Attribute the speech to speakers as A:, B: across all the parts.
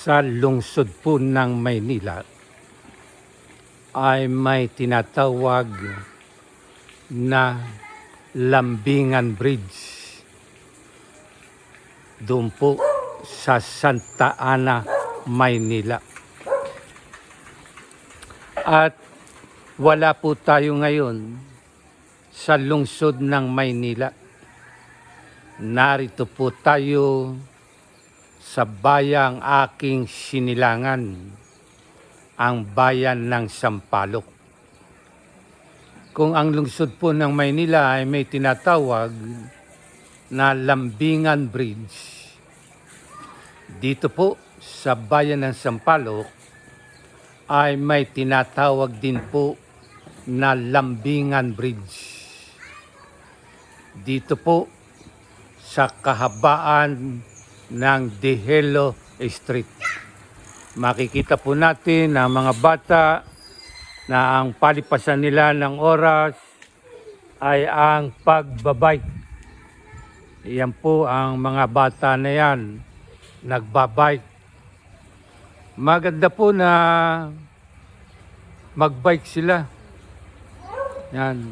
A: sa lungsod po ng Maynila ay may tinatawag na Lambingan Bridge. Doon po sa Santa Ana, Maynila. At wala po tayo ngayon sa lungsod ng Maynila. Narito po tayo sa bayang aking sinilangan, ang bayan ng Sampaloc. Kung ang lungsod po ng Maynila ay may tinatawag na Lambingan Bridge, dito po sa bayan ng Sampaloc ay may tinatawag din po na Lambingan Bridge. Dito po sa kahabaan ng Dihelo Street. Makikita po natin ang mga bata na ang palipasan nila ng oras ay ang pagbabike. Yan po ang mga bata na yan, nagbabike. Maganda po na magbike sila. Yan.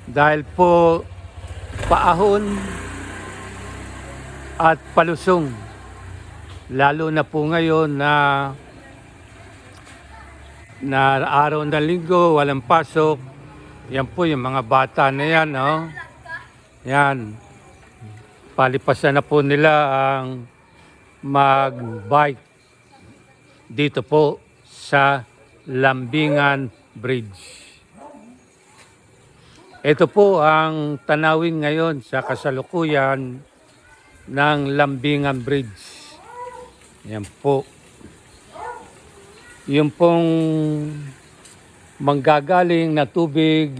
A: Dahil po paahon at palusong. Lalo na po ngayon na araw ng linggo, walang pasok. Yan po yung mga bata na yan, no? Yan. Palipasan na po nila ang mag-bike dito po sa Lambingan Bridge. Ito po ang tanawin ngayon sa kasalukuyan ng Lambingan Bridge. Yan po. Yung pong manggagaling na tubig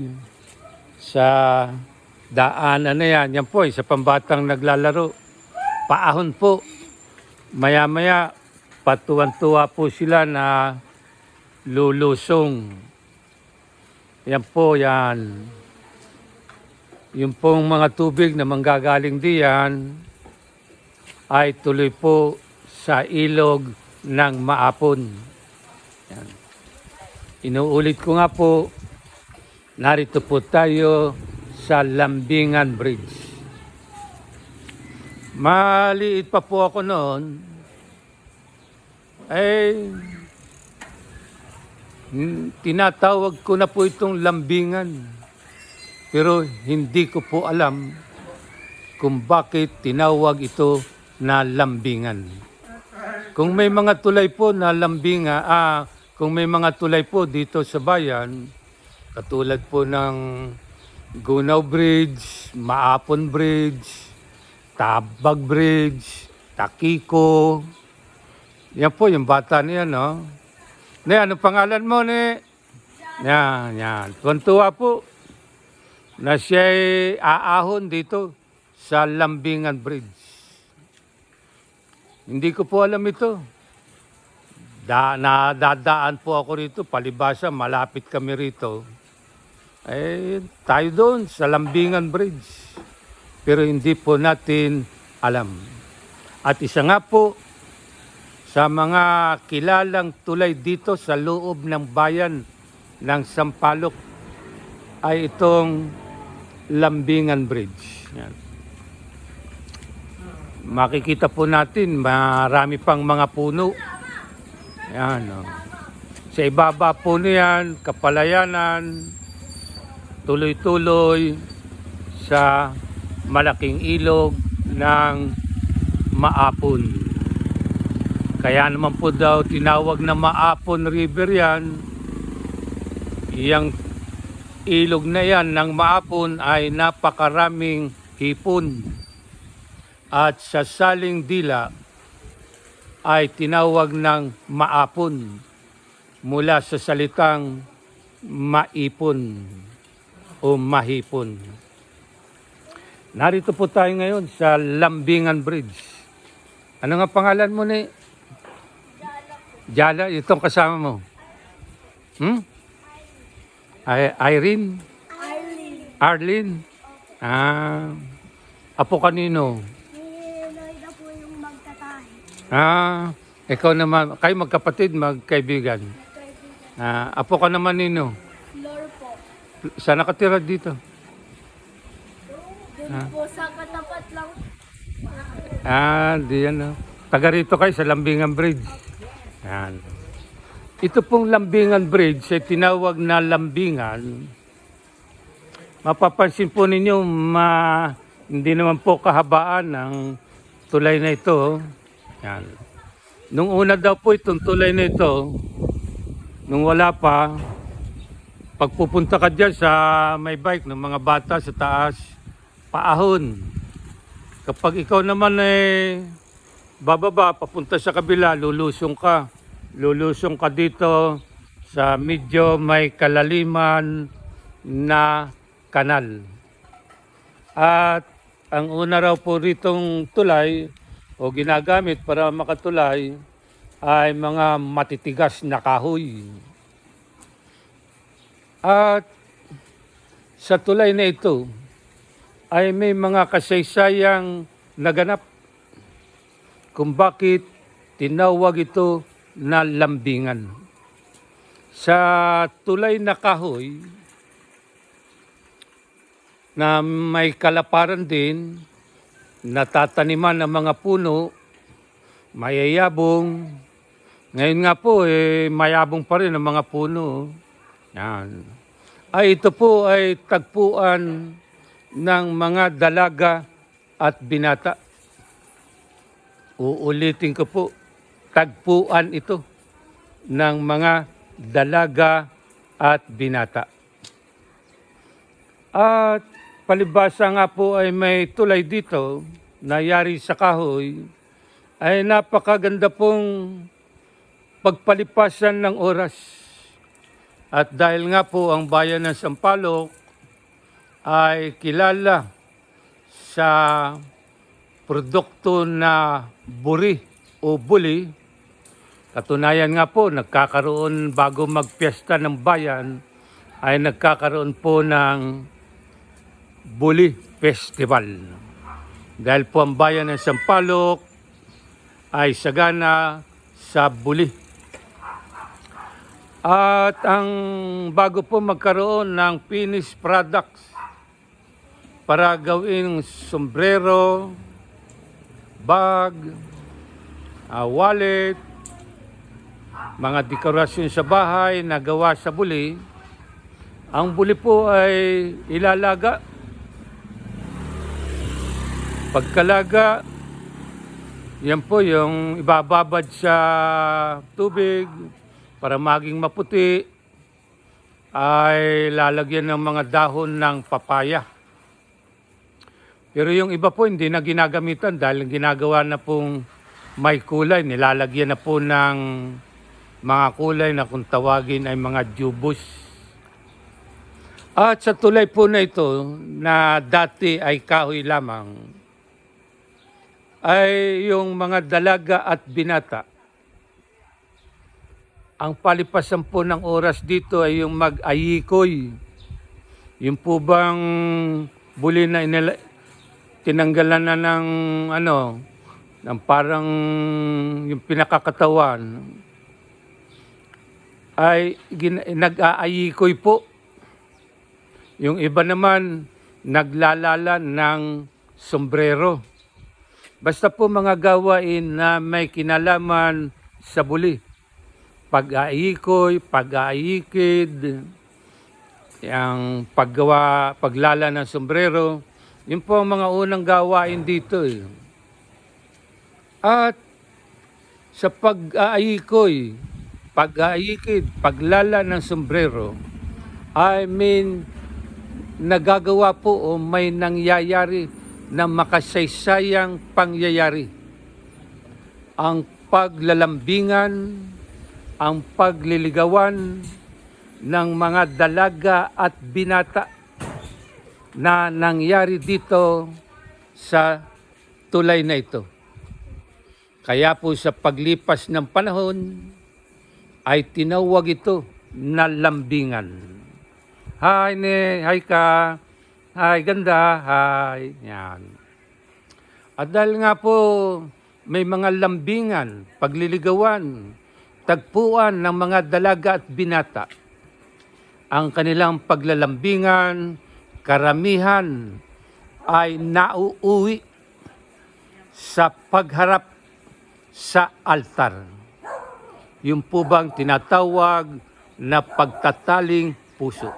A: sa daanan na yan. Yan po, isa pambatang naglalaro. Paahon po. Maya-maya, patuwan-tuwa po sila na lulusong. Yan po, yan. Yung pong mga tubig na manggagaling diyan ay tuloy po sa ilog ng Maapon. Yan. Inuulit ko nga po, narito po tayo sa Lambingan Bridge. Maliit pa po ako noon, tinatawag ko na po itong Lambingan. Pero hindi ko po alam kung bakit tinawag ito na Lambingan. Kung may mga tulay po na Lambingan, kung may mga tulay po dito sa bayan, katulad po ng Gunaw Bridge, Maapon Bridge, Tabag Bridge, Takiko. Yan po yung bata niya, no? Ano pangalan mo, ne? Yan. Tuwan-tuwa po na siya'y aahon dito sa Lambingan Bridge. Hindi ko po alam ito. Nadadaan po ako rito, palibasa, malapit kami rito. Tayo doon sa Lambingan Bridge. Pero hindi po natin alam. At isa nga po sa mga kilalang tulay dito sa loob ng bayan ng Sampaloc ay itong Lambingan Bridge. Yan. Makikita po natin marami pang mga puno. Yan, oh. Sa ibaba po niyan, kapalayanan, tuloy-tuloy sa malaking ilog ng Maapon. Kaya naman po daw tinawag na Maapon River yan. Yang ilog na yan ng Maapon ay napakaraming hipon. At sa Saling Dila ay tinawag ng Maapon mula sa salitang maipon o mahipon. Narito po tayo ngayon sa Lambingan Bridge. Ano nga pangalan mo ni? Jala, itong kasama mo. Irene? Arlene? Apo kanino?
B: Loida po yung magtatahi.
A: Ikaw naman, kayo magkapatid, magkaibigan. Apo ka naman nino.
B: Floor po.
A: Saan nakatira dito?
B: Doon po sa katapat lang.
A: Di yan. Taga rito kayo sa Lambingan Bridge. Yan. Ito pong Lambingan Bridge ay tinawag na Lambingan. Mapapansin po ninyo, hindi naman po kahabaan ng tulay na ito. Yan. Nung una daw po itong tulay na ito, nung wala pa, pagpupunta ka dyan sa may bike ng mga bata sa taas, paahon. Kapag ikaw naman bababa, papunta sa kabila, lulusong ka. Lulusong ka dito sa medyo may kalaliman na kanal. At ang una raw po ritong tulay o ginagamit para makatulay ay mga matitigas na kahoy. At sa tulay na ito ay may mga kasaysayang naganap kung bakit tinawag ito na lambingan. Sa tulay na kahoy na may kalaparan din, natataniman ng mga puno, mayayabong. Ngayon nga po, mayabong pa rin ang mga puno. Yan. Ito po ay tagpuan ng mga dalaga at binata. Uulitin ko po, tagpuan ito ng mga dalaga at binata. At palibasa nga po ay may tulay dito na yari sa kahoy, ay napakaganda pong pagpalipasan ng oras. At dahil nga po ang bayan ng Sampaloc ay kilala sa produkto na buri o buli, katunayan nga po nagkakaroon bago magpiesta ng bayan ay nagkakaroon po ng Buli Festival. Dahil po ang bayan ng Sampaloc ay sagana sa buli. At ang bago po magkaroon ng finished products para gawing sombrero, bag, wallet, mga dekorasyon sa bahay na gawa sa buli, ang buli po ay ilalaga. Pagkalaga, yan po yung ibababad sa tubig para maging maputi, ay lalagyan ng mga dahon ng papaya. Pero yung iba po hindi na ginagamitan dahil ginagawa na pong may kulay, nilalagyan na po ng mga kulay na kung tawagin ay mga jubos. At sa tulay po na ito na dati ay kahoy lamang, ay yung mga dalaga at binata. Ang palipasan po ng oras dito ay yung mag-ayikoy. Yung po bang buli na tinanggalan na ng ng parang yung pinakakatawan ay nag-aayikoy po. Yung iba naman naglalala ng sombrero. Basta po mga gawain na may kinalaman sa buli. Pag-aikoy, pag-aikid, yung paglala ng sombrero, yun po ang mga unang gawain dito. At sa pag-aikoy, pag-aikid, paglala ng sombrero, nagagawa po o may nangyayari na makasaysayang pangyayari. Ang paglalambingan, ang pagliligawan ng mga dalaga at binata na nangyari dito sa tulay na ito. Kaya po sa paglipas ng panahon ay tinawag ito na lambingan. Hi ka. Hi, ganda. Hi. Yan. At dahil nga po may mga lambingan, pagliligawan, tagpuan ng mga dalaga at binata. Ang kanilang paglalambingan, karamihan ay nauuwi sa pagharap sa altar. Yung po bang tinatawag na pagtataling puso.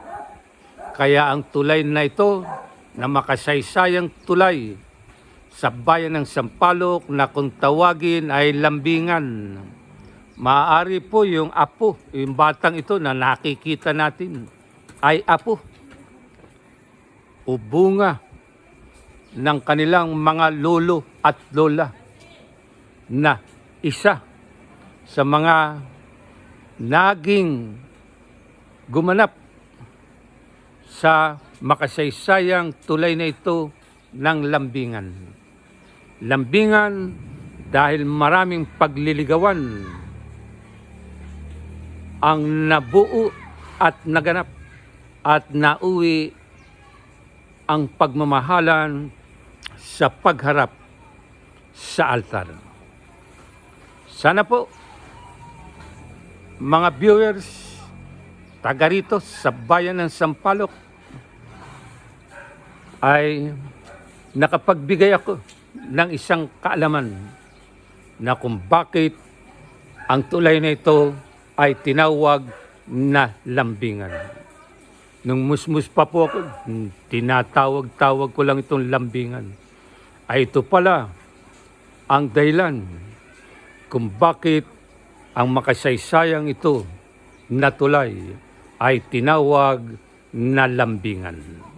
A: Kaya ang tulay na ito, na makasaysayang tulay sa bayan ng Sampaloc na kung tawagin ay lambingan. Maaari po yung apo, yung batang ito na nakikita natin, ay apo o bunga ng kanilang mga lolo at lola na isa sa mga naging gumanap sa makasaysayang tulay na ito ng lambingan. Lambingan dahil maraming pagliligawan ang nabuo at naganap at nauwi ang pagmamahalan sa pagharap sa altar. Sana po, mga viewers, taga rito sa bayan ng Sampaloc, ay nakapagbigay ako ng isang kaalaman na kung bakit ang tulay na ito ay tinawag na lambingan. Nung musmus pa po ako, tinatawag-tawag ko lang itong lambingan. Ay ito pala ang dahilan kung bakit ang makasaysayang ito na tulay ay tinawag na lambingan.